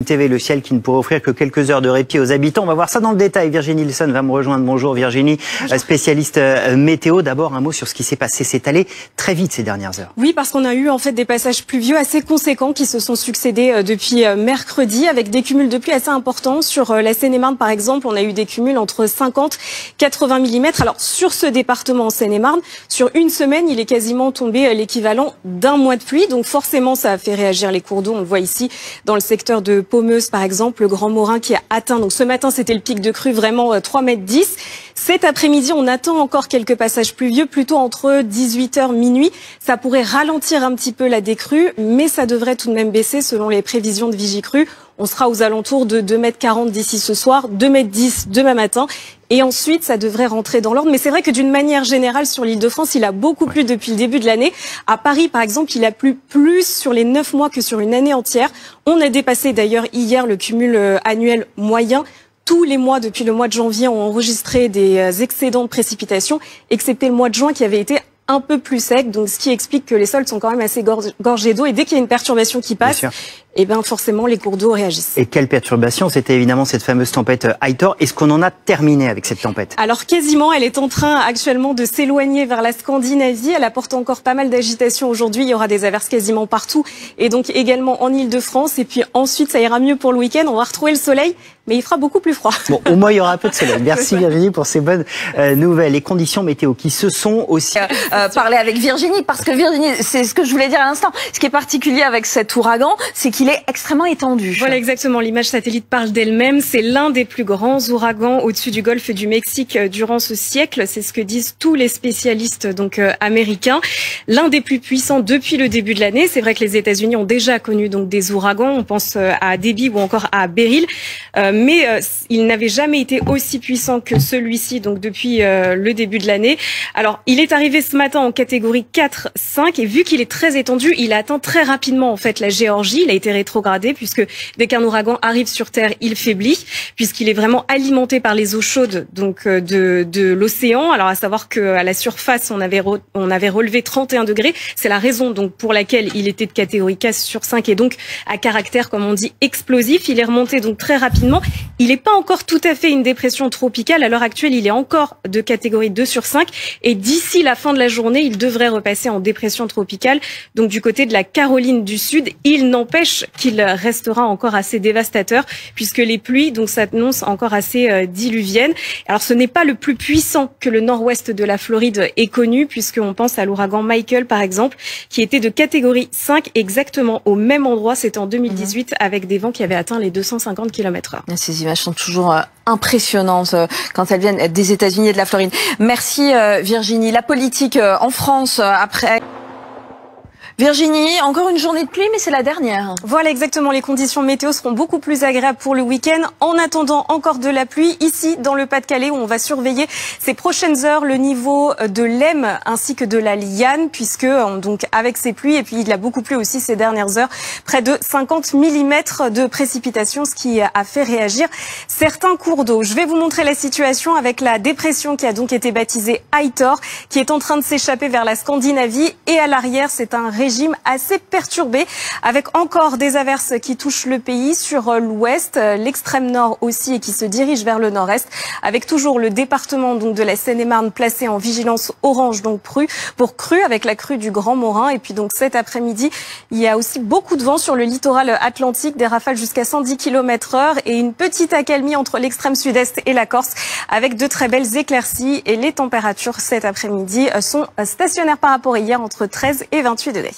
TV, le ciel qui ne pourrait offrir que quelques heures de répit aux habitants. On va voir ça dans le détail. Virginie Nilsson va me rejoindre. Bonjour Virginie, spécialiste météo. D'abord un mot sur ce qui s'est passé. C'est allé très vite ces dernières heures. Oui, parce qu'on a eu en fait des passages pluvieux assez conséquents qui se sont succédés depuis mercredi, avec des cumuls de pluie assez importants. Sur la Seine-et-Marne par exemple, on a eu des cumuls entre 50 et 80 mm. Alors sur ce département en Seine-et-Marne, sur une semaine, il est quasiment tombé l'équivalent d'un mois de pluie. Donc forcément, ça a fait réagir les cours d'eau. On le voit ici dans le secteur de Pommeuse par exemple, le Grand Morin qui a atteint. Donc ce matin, c'était le pic de crue, vraiment 3,10 m. Cet après-midi, on attend encore quelques passages pluvieux, plutôt entre 18h minuit. Ça pourrait ralentir un petit peu la décrue, mais ça devrait tout de même baisser selon les prévisions de Vigicru. On sera aux alentours de 2,40 m d'ici ce soir, 2,10 m demain matin. Et ensuite, ça devrait rentrer dans l'ordre. Mais c'est vrai que d'une manière générale, sur l'Île-de-France, il a beaucoup plu depuis le début de l'année. À Paris, par exemple, il a plu plus sur les 9 mois que sur une année entière. On a dépassé d'ailleurs hier le cumul annuel moyen. Tous les mois, depuis le mois de janvier, ont enregistré des excédents de précipitations, excepté le mois de juin qui avait été un peu plus sec, donc ce qui explique que les sols sont quand même assez gorgés d'eau. Et dès qu'il y a une perturbation qui passe, et bien forcément les cours d'eau réagissent. Et quelle perturbation? C'était évidemment cette fameuse tempête Aitor. Est-ce qu'on en a terminé avec cette tempête? Alors quasiment, elle est en train actuellement de s'éloigner vers la Scandinavie. Elle apporte encore pas mal d'agitation aujourd'hui. Il y aura des averses quasiment partout, et donc également en Île-de-France. Et puis ensuite, ça ira mieux pour le week-end. On va retrouver le soleil, mais il fera beaucoup plus froid. Bon, au moins il y aura un peu de soleil. Merci Virginie pour ces bonnes nouvelles. Les conditions météo qui se sont aussi... parler avec Virginie, parce que Virginie, c'est ce que je voulais dire à l'instant. Ce qui est particulier avec cet ouragan, c'est qu'il est extrêmement étendu. Voilà, exactement. L'image satellite parle d'elle-même. C'est l'un des plus grands ouragans au-dessus du golfe du Mexique durant ce siècle. C'est ce que disent tous les spécialistes américains. L'un des plus puissants depuis le début de l'année. C'est vrai que les États-Unis ont déjà connu des ouragans. On pense à Debby ou encore à Beryl. Mais il n'avait jamais été aussi puissant que celui-ci depuis le début de l'année. Alors, il est arrivé ce matin en catégorie 4-5 et vu qu'il est très étendu, il a atteint très rapidement en fait la Géorgie. Il a été rétrogradé puisque dès qu'un ouragan arrive sur Terre, il faiblit puisqu'il est vraiment alimenté par les eaux chaudes de l'océan. Alors à savoir qu'à la surface, on avait relevé 31 degrés. C'est la raison pour laquelle il était de catégorie 4/5 et donc à caractère, comme on dit, explosif. Il est remonté très rapidement. Il n'est pas encore tout à fait une dépression tropicale. À l'heure actuelle, il est encore de catégorie 2/5 et d'ici la fin de la journée, il devrait repasser en dépression tropicale, donc du côté de la Caroline du Sud. Il n'empêche qu'il restera encore assez dévastateur puisque les pluies s'annoncent encore assez diluviennes. Alors ce n'est pas le plus puissant que le nord-ouest de la Floride ait connu, puisqu'on pense à l'ouragan Michael par exemple, qui était de catégorie 5 exactement au même endroit. C'était en 2018 avec des vents qui avaient atteint les 250 km/h. Ces images sont toujours impressionnantes quand elles viennent des États-Unis et de la Floride. Merci Virginie. La politique en France après... Virginie, encore une journée de pluie, mais c'est la dernière. Voilà, exactement. Les conditions météo seront beaucoup plus agréables pour le week-end. En attendant encore de la pluie, ici, dans le Pas-de-Calais, où on va surveiller ces prochaines heures le niveau de l'Aisne ainsi que de la Liane, puisque, avec ces pluies, et puis il a beaucoup plu aussi ces dernières heures, près de 50 mm de précipitations, ce qui a fait réagir certains cours d'eau. Je vais vous montrer la situation avec la dépression qui a été baptisée Aitor, qui est en train de s'échapper vers la Scandinavie, et à l'arrière, c'est un régime assez perturbé avec encore des averses qui touchent le pays sur l'ouest, l'extrême nord aussi et qui se dirigent vers le nord-est avec toujours le département de la Seine-et-Marne placé en vigilance orange pour crue avec la crue du Grand Morin. Et puis cet après-midi, il y a aussi beaucoup de vent sur le littoral atlantique, des rafales jusqu'à 110 km/h et une petite accalmie entre l'extrême sud-est et la Corse avec de très belles éclaircies et les températures cet après-midi sont stationnaires par rapport à hier entre 13 et 28 degrés.